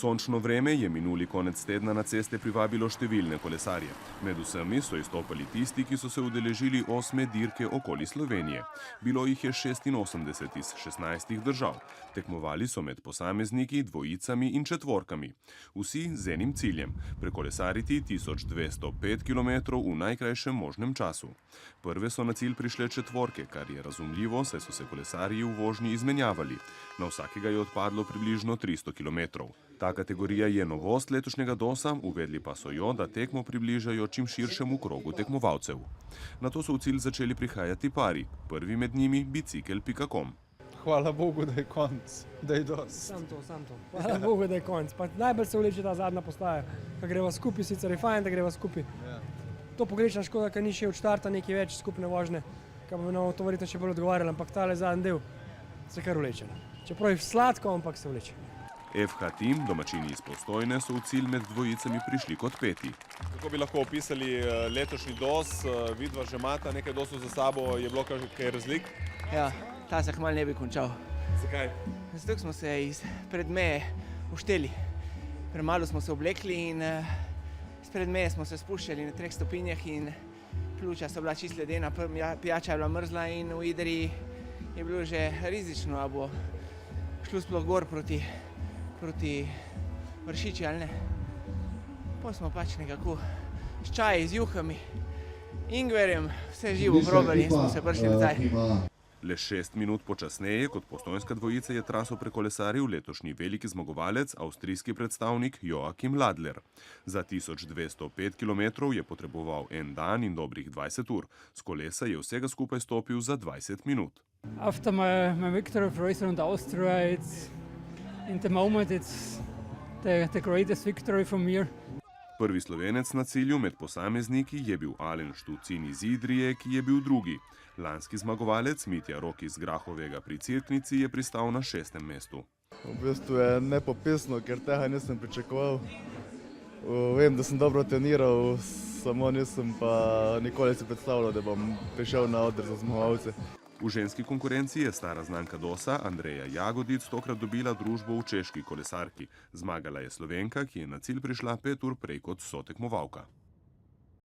Sončno vreme je minuli konec tedna na ceste privabilo številne kolesarje. Med vsemi so izstopali tisti, ki so se udeležili 8. dirke okoli Slovenije. Bilo jih je 86 iz 16 držav. Tekmovali so med posamezniki, dvojicami in četvorkami. Vsi z enim ciljem – prekolesariti 1205 km v najkrajšem možnem času. Prve so na cilj prišle četvorke, kar je razumljivo, saj so se kolesarji v vožnji izmenjavali. Na vsakega je odpadlo približno 300 km. Ta kategorija je novost letošnjega DOS-a, uvedli pa so jo, da tekmo približajo čim širšemu krogu tekmovalcev. Nato so v cilj začeli prihajati pari, prvi med njimi bicikel.com. Hvala Bogu, da je konc, da je dost. Sam to. Hvala Bogu, da je konc. Pa najbolj se vleče ta zadnja postaja, ko greva skupaj, sicer je fajn, da greva skupaj. Ja. To pogrešam, škoda, ker ni še od štarta nekaj več skupne vožnje, kar bi nam to verjetno še bolj odgovarjalo, ampak tale zadnji del se kar vleče. Čeprav je sladko, ampak se vleče. FH Team, domačini iz Postojne, so v cilj med dvojicami prišli kot peti. Kako bi lahko opisali letošnji DOS? Vidva že imata nekaj DOS-ov za sabo, je bilo kaj razlik? Ja, ta se kmalu ne bi končal. Zakaj? Zato smo se izpred meje ušteli. Premalo smo se oblekli in izpred meje smo se spuščali na 3 stopinjah in pljuča so bila čisto ledena, pijača je bila mrzla in v Idriji je bilo že rizično, a bo šlo sploh gor proti Vršiči ali ne. Potem smo pač nekako s čaji, z juhami, ingverjem, vse živo probali in smo se prišli nazaj. Le 6 minut počasneje kot postojnska dvojica je traso prekolesaril letošnji veliki zmagovalec, avstrijski predstavnik Joachim Ladler. Za 1205 km je potreboval en dan in dobrih 20 ur. S kolesa je vsega skupaj stopil za 20 minut. After my victory for Race Around Austria, in the moment it's the greatest victory from here. Prvi Slovenec na cilju med posamezniki je bil Alen Štucin iz Idrije, ki je bil drugi. Lanski zmagovalec Mitja Rok iz Grahovega pri Cerknici je pristal na 6. mestu. V bistvu je nepopisno, ker tega nisem pričakoval. Vem, da sem dobro treniral, samo nisem pa nikoli si predstavljal, da bom prišel na oder za zmagovalce. V ženski konkurenci je stara znanka DOS-a Andreja Jagodic tokrat dobila družbo v češki kolesarki. Zmagala je Slovenka, ki je na cilj prišla 5 ur prej kot sotekmovalka.